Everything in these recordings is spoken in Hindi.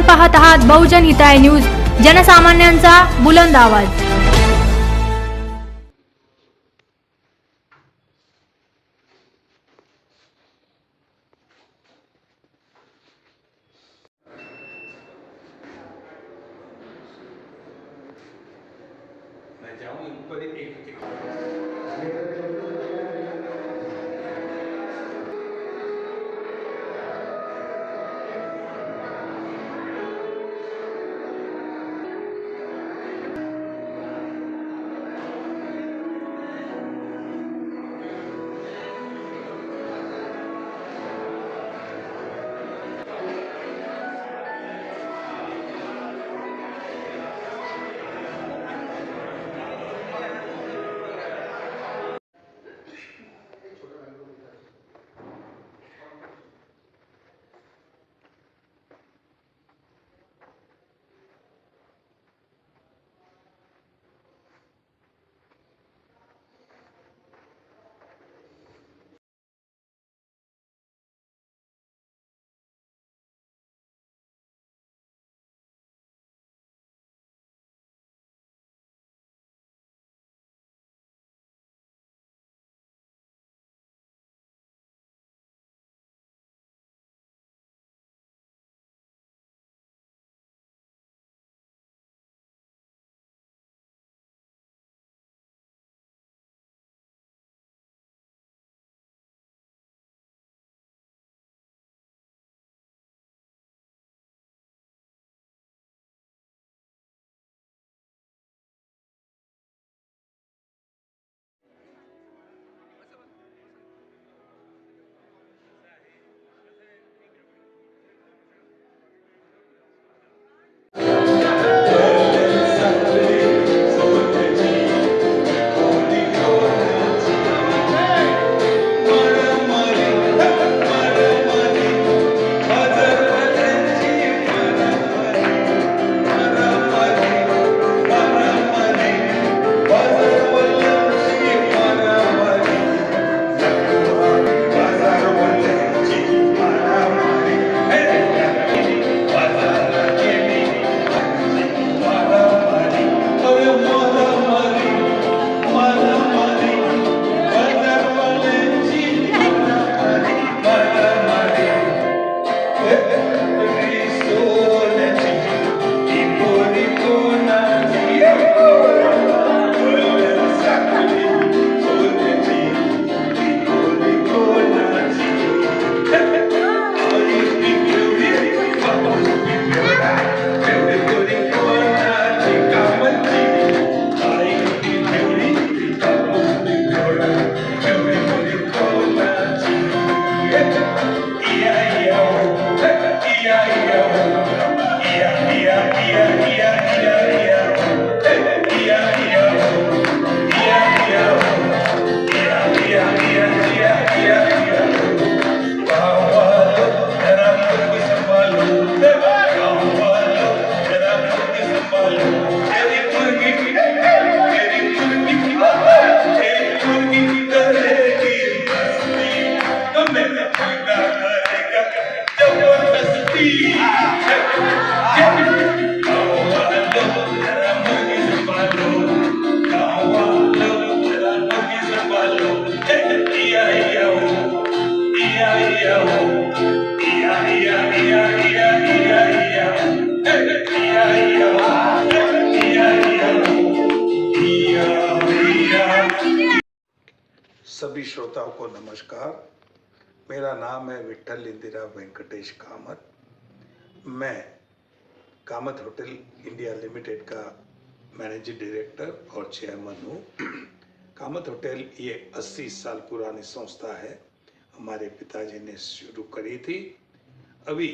पाहत आहात बहुजन हिताय न्यूज, जनसामान्यांचा बुलंद आवाज। मैं जाऊँ ऊपर एक सभी श्रोताओं को नमस्कार। मेरा नाम है विठल इंदिरा वेंकटेश कामत। मैं कामत होटल इंडिया लिमिटेड का मैनेजिंग डायरेक्टर और चेयरमैन हूँ। कामत होटल ये 80 साल पुरानी संस्था है। हमारे पिताजी ने शुरू करी थी। अभी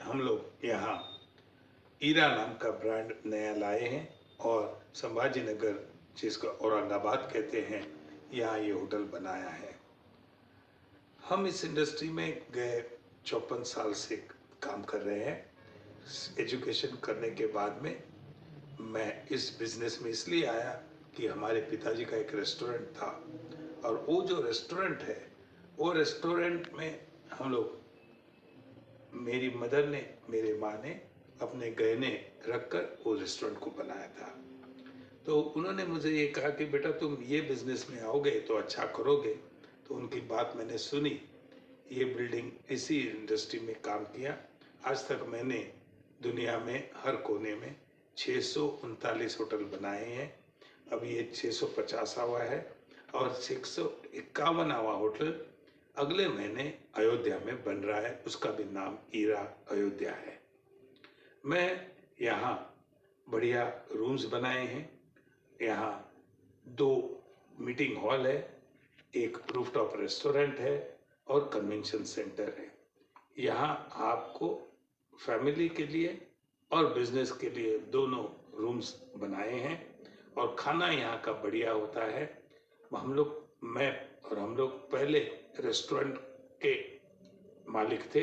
हम लोग यहाँ ईरा नाम का ब्रांड नया लाए हैं और संभाजी नगर, जिसको औरंगाबाद कहते हैं, यहाँ ये होटल बनाया है। हम इस इंडस्ट्री में गए 54 साल से काम कर रहे हैं। एजुकेशन करने के बाद में मैं इस बिजनेस में इसलिए आया कि हमारे पिताजी का एक रेस्टोरेंट था और वो जो रेस्टोरेंट है, वो रेस्टोरेंट में हम लोग मेरी मदर ने, मेरे माँ ने अपने गहने रखकर वो रेस्टोरेंट को बनाया था। तो उन्होंने मुझे ये कहा कि बेटा तुम ये बिजनेस में आओगे तो अच्छा करोगे। तो उनकी बात मैंने सुनी, ये बिल्डिंग इसी इंडस्ट्री में काम किया। आज तक मैंने दुनिया में हर कोने में 639 होटल बनाए हैं। अभी ये 650वां है और 651वां होटल अगले महीने अयोध्या में बन रहा है, उसका भी नाम ईरा अयोध्या है। मैं यहाँ बढ़िया रूम्स बनाए हैं। यहाँ 2 मीटिंग हॉल है, एक रूफटॉप रेस्टोरेंट है और कन्वेंशन सेंटर है। यहाँ आपको फैमिली के लिए और बिजनेस के लिए दोनों रूम्स बनाए हैं और खाना यहाँ का बढ़िया होता है। मैं और हम लोग पहले रेस्टोरेंट के मालिक थे,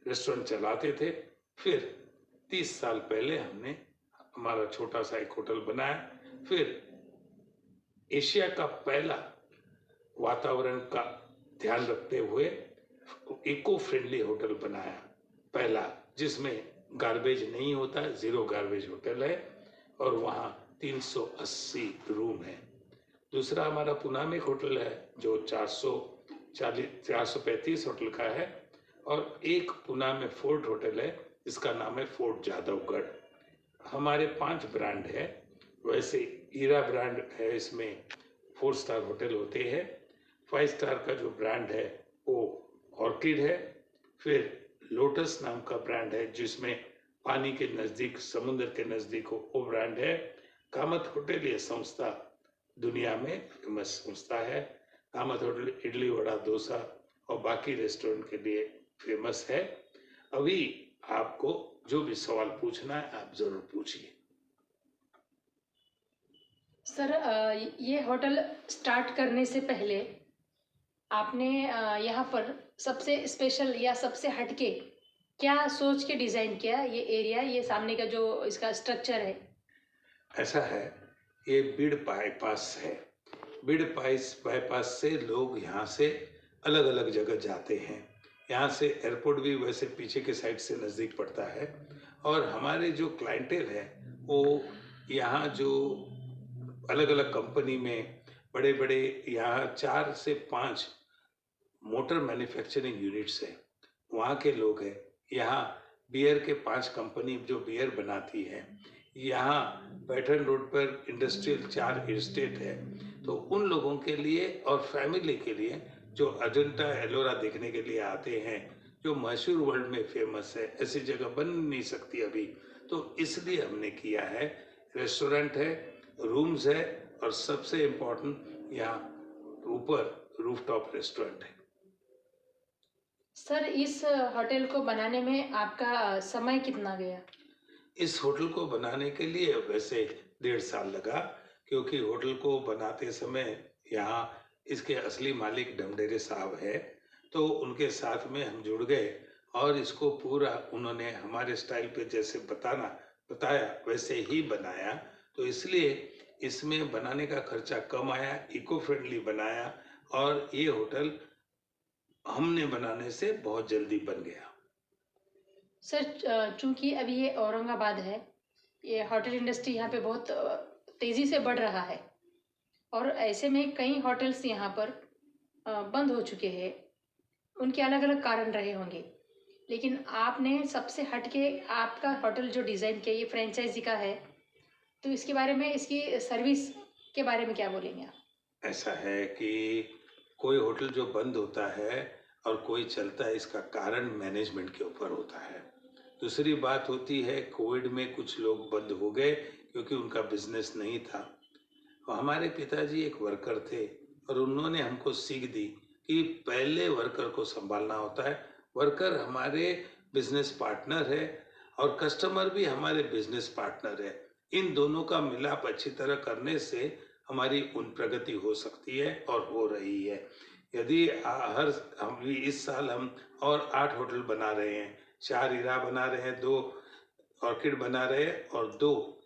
रेस्टोरेंट चलाते थे। फिर 30 साल पहले हमने हमारा छोटा सा एक होटल बनाया। फिर एशिया का पहला वातावरण का ध्यान रखते हुए इको फ्रेंडली होटल बनाया, पहला, जिसमें गार्बेज नहीं होता, 0 गार्बेज होटल है और वहाँ 380 रूम है। दूसरा हमारा पुणे में एक होटल है जो 435 होटल का है और एक पुणे में फोर्ट होटल है, इसका नाम है फोर्ट जादवगढ़। हमारे 5 ब्रांड है। वैसे ईरा ब्रांड है, इसमें 4 स्टार होटल होते हैं। 5 स्टार का जो ब्रांड है वो ऑर्किड है। फिर लोटस नाम का ब्रांड है जिसमें पानी के नज़दीक, समुद्र के नज़दीक हो, वो ब्रांड है। कामत होटल ये संस्था दुनिया में फेमस संस्था है। कामत होटल इडली वड़ा डोसा और बाकी रेस्टोरेंट के लिए फेमस है। अभी आपको जो भी सवाल पूछना है आप जरूर पूछिए। सर, ये होटल स्टार्ट करने से पहले आपने यहाँ पर सबसे स्पेशल या सबसे हटके क्या सोच के डिज़ाइन किया ये एरिया, ये सामने का जो इसका स्ट्रक्चर है? ऐसा है, ये बीड़ बाईपास है। बीड़ बाईपास से लोग यहाँ से अलग अलग जगह जाते हैं। यहाँ से एयरपोर्ट भी वैसे पीछे के साइड से नज़दीक पड़ता है और हमारे जो क्लाइंटेल है वो यहाँ जो अलग अलग कंपनी में बड़े बड़े यहाँ 4 से 5 मोटर मैन्युफैक्चरिंग यूनिट्स है, वहाँ के लोग हैं। यहाँ बियर के 5 कंपनी जो बियर बनाती है। यहाँ पैटर्न रोड पर इंडस्ट्रियल 4 एस्टेट है। तो उन लोगों के लिए और फैमिली के लिए जो अजंता एलोरा देखने के लिए आते हैं, जो मशहूर वर्ल्ड में फेमस है, ऐसी जगह बन नहीं सकती अभी, तो इसलिए हमने किया है। रेस्टोरेंट है, रूम्स है और सबसे इम्पोर्टेंट यहाँ ऊपर रूफटॉप रेस्टोरेंट है। सर, इस होटल को बनाने में आपका समय कितना गया? इस होटल को बनाने के लिए वैसे 1.5 साल लगा, क्योंकि होटल को बनाते समय यहाँ इसके असली मालिक डमडेरे साहब है, तो उनके साथ में हम जुड़ गए और इसको पूरा उन्होंने हमारे स्टाइल पे जैसे बताया वैसे ही बनाया। तो इसलिए इसमें बनाने का खर्चा कम आया, इको फ्रेंडली बनाया और ये होटल हमने बनाने से बहुत जल्दी बन गया। सर, चूंकि अभी ये औरंगाबाद है, ये होटल इंडस्ट्री यहाँ पे बहुत तेज़ी से बढ़ रहा है और ऐसे में कई होटल्स यहाँ पर बंद हो चुके हैं। उनके अलग अलग कारण रहे होंगे, लेकिन आपने सबसे हटके आपका होटल जो डिज़ाइन किया ये फ्रेंचाइजी का है, तो इसके बारे में, इसकी सर्विस के बारे में क्या बोलेंगे आप? ऐसा है कि कोई होटल जो बंद होता है और कोई चलता है, इसका कारण मैनेजमेंट के ऊपर होता है। दूसरी बात होती है, कोविड में कुछ लोग बंद हो गए क्योंकि उनका बिजनेस नहीं था। और हमारे पिताजी एक वर्कर थे और उन्होंने हमको सीख दी कि पहले वर्कर को संभालना होता है। वर्कर हमारे बिजनेस पार्टनर है और कस्टमर भी हमारे बिजनेस पार्टनर है। इन दोनों का मिलाप अच्छी तरह करने से हमारी प्रगति हो सकती है और हो रही है। यदि हम इस साल हम और 8 होटल बना रहे हैं, 4 हीरा बना रहे हैं, 2 ऑर्किड बना रहे हैं और 2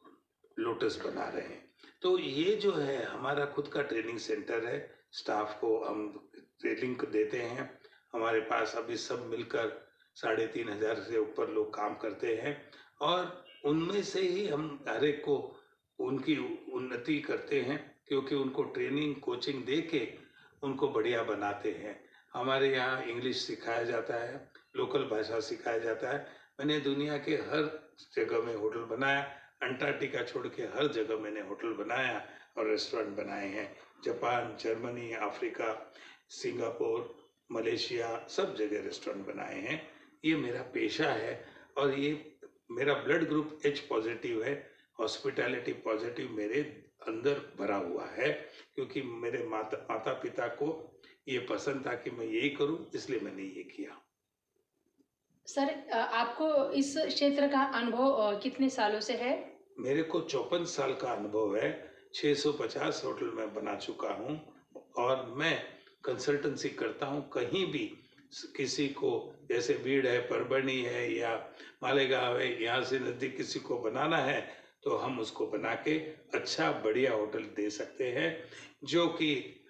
लोटस बना रहे हैं। तो ये जो है हमारा खुद का ट्रेनिंग सेंटर है। स्टाफ को हम ट्रेनिंग देते हैं। हमारे पास अभी सब मिलकर 3,500 से ऊपर लोग काम करते हैं और उनमें से ही हम हर एक को उनकी उन्नति करते हैं, क्योंकि उनको ट्रेनिंग कोचिंग दे के उनको बढ़िया बनाते हैं। हमारे यहाँ इंग्लिश सिखाया जाता है, लोकल भाषा सिखाया जाता है। मैंने दुनिया के हर जगह में होटल बनाया, अंटार्कटिका छोड़ के हर जगह मैंने होटल बनाया और रेस्टोरेंट बनाए हैं। Japan, Germany, Africa, Singapore, Malaysia, सब जगह रेस्टोरेंट बनाए हैं। ये मेरा पेशा है और ये मेरा ब्लड ग्रुप H पॉजिटिव है, हॉस्पिटैलिटी पॉजिटिव मेरे अंदर भरा हुआ है, क्योंकि मेरे माता पिता को ये पसंद था कि मैं यही करूं, इसलिए मैंने ये किया। सर आपको इस क्षेत्र का अनुभव कितने सालों से है? मेरे को 54 साल का अनुभव है, 650 होटल मैं बना चुका हूं और मैं कंसल्टेंसी करता हूं। कहीं भी किसी को, जैसे भीड़ है, परभणी है या मालेगांव है, यहाँ से नज़दीक किसी को बनाना है तो हम उसको बना के अच्छा बढ़िया होटल दे सकते हैं, जो कि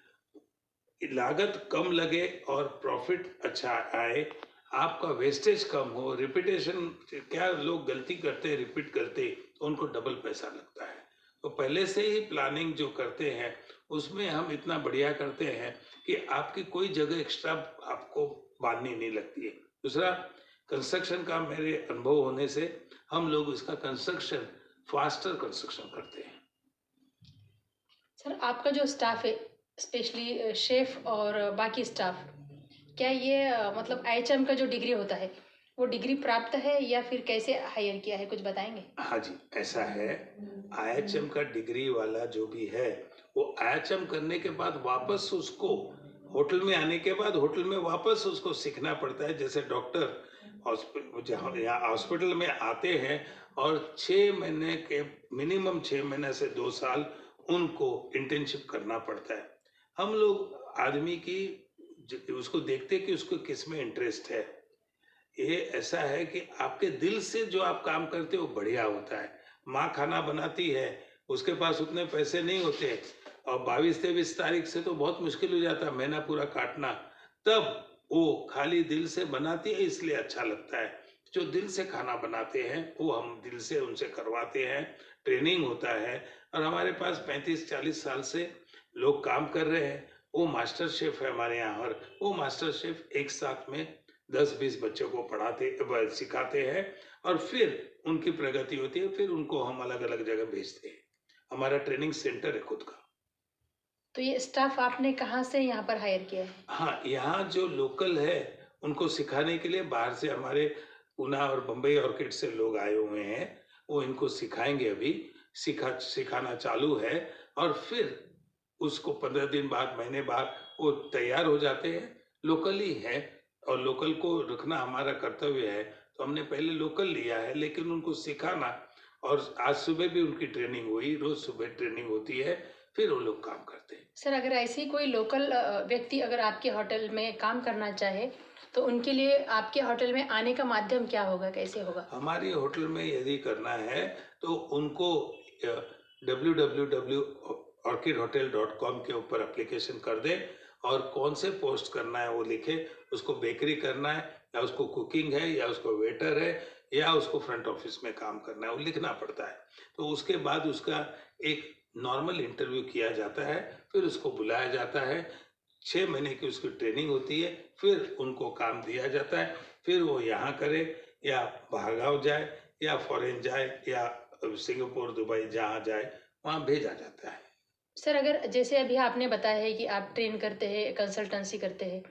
लागत कम लगे और प्रॉफिट अच्छा आए, आपका वेस्टेज कम हो। रिपीटेशन, क्या लोग गलती करते हैं, रिपीट करते तो उनको डबल पैसा लगता है। तो पहले से ही प्लानिंग जो करते हैं उसमें हम इतना बढ़िया करते हैं कि आपकी कोई जगह एक्स्ट्रा आपको बांधनी नहीं लगती है। दूसरा, कंस्ट्रक्शन का मेरे अनुभव होने से हम लोग इसका कंस्ट्रक्शन फास्टर कंस्ट्रक्शन करते हैं। सर आपका जो स्टाफ है, स्पेशली शेफ और बाकी स्टाफ, क्या ये मतलब IHM का जो डिग्री होता है वो डिग्री प्राप्त है या फिर कैसे हायर किया है, कुछ बताएंगे? हाँ जी, ऐसा है। IHM का डिग्री वाला जो भी है वो IHM करने के बाद वापस उसको होटल में आने के बाद होटल में वापस उसको सीखना पड़ता है। जैसे डॉक्टर हॉस्पिटल में आते हैं और 6 महीने के मिनिमम 6 महीने से 2 साल उनको इंटर्नशिप करना पड़ता है। हम लोग आदमी की उसको देखते कि उसको किस में इंटरेस्ट है। ये ऐसा है कि आपके दिल से जो आप काम करते हो वो बढ़िया होता है। माँ खाना बनाती है, उसके पास उतने पैसे नहीं होते और 22-23 तारीख से तो बहुत मुश्किल हो जाता है महीना पूरा काटना, तब वो खाली दिल से बनाती है, इसलिए अच्छा लगता है। जो दिल से खाना बनाते हैं वो हम दिल से उनसे करवाते हैं, ट्रेनिंग होता है। और हमारे पास 35-40 साल से लोग काम कर रहे हैं। वो मास्टर शेफ है हमारे यहाँ, और वो मास्टर शेफ एक साथ में 10-20 बच्चों को सिखाते हैं और फिर उनकी प्रगति होती है, फिर उनको हम अलग अलग जगह भेजते हैं। हमारा ट्रेनिंग सेंटर है खुद का। तो ये स्टाफ आपने कहाँ से यहाँ पर हायर किया है? हाँ, यहाँ जो लोकल है उनको सिखाने के लिए बाहर से हमारे पूना और बम्बई ऑर्किड से लोग आए हुए हैं, वो इनको सिखाएंगे। अभी सिखाना चालू है और फिर उसको 15 दिन बाद, महीने बाद वो तैयार हो जाते हैं। लोकल ही है और लोकल को रखना हमारा कर्तव्य है, तो हमने पहले लोकल लिया है, लेकिन उनको सिखाना। और आज सुबह भी उनकी ट्रेनिंग हुई, रोज सुबह ट्रेनिंग होती है, फिर वो लोग काम करते हैं। सर अगर ऐसे ही कोई लोकल व्यक्ति अगर आपके होटल में काम करना चाहे तो उनके लिए आपके होटल में आने का माध्यम क्या होगा, कैसे होगा? हमारी होटल में यदि करना है तो उनको www.orchidhotel.com के ऊपर एप्लीकेशन कर दे और कौन से पोस्ट करना है वो लिखे। उसको बेकरी करना है या उसको कुकिंग है या उसको वेटर है या उसको फ्रंट ऑफिस में काम करना है, वो लिखना पड़ता है। तो उसके बाद उसका एक नॉर्मल इंटरव्यू किया जाता है, फिर उसको बुलाया जाता है। 6 महीने की उसकी ट्रेनिंग होती है, फिर उनको काम दिया जाता है। फिर वो यहाँ करे या बाहरगांव जाए या फॉरेन जाए या सिंगापुर, दुबई, जहाँ जाए वहाँ भेजा जाता है। सर अगर जैसे अभी आपने बताया है कि आप ट्रेन करते हैं, कंसल्टेंसी करते हैं,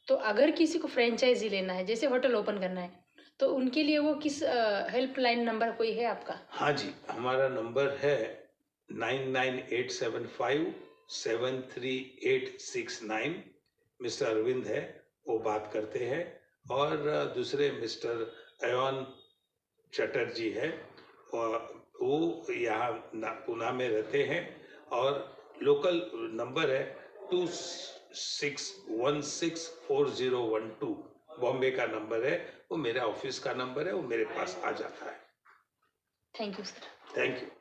तो अगर किसी को फ्रेंचाइजी लेना है, जैसे होटल ओपन करना है, तो उनके लिए वो किस हेल्पलाइन नंबर कोई है आपका? हाँ जी, हमारा नंबर है 9985573869। मिस्टर अरविंद है, वो बात करते हैं। और दूसरे मिस्टर अयन चटर्जी है, और वो यहाँ पूना में रहते हैं। और लोकल नंबर है 26164012, बॉम्बे का नंबर है, वो मेरा ऑफिस का नंबर है, वो मेरे पास आ जाता है। Thank you sir. Thank you.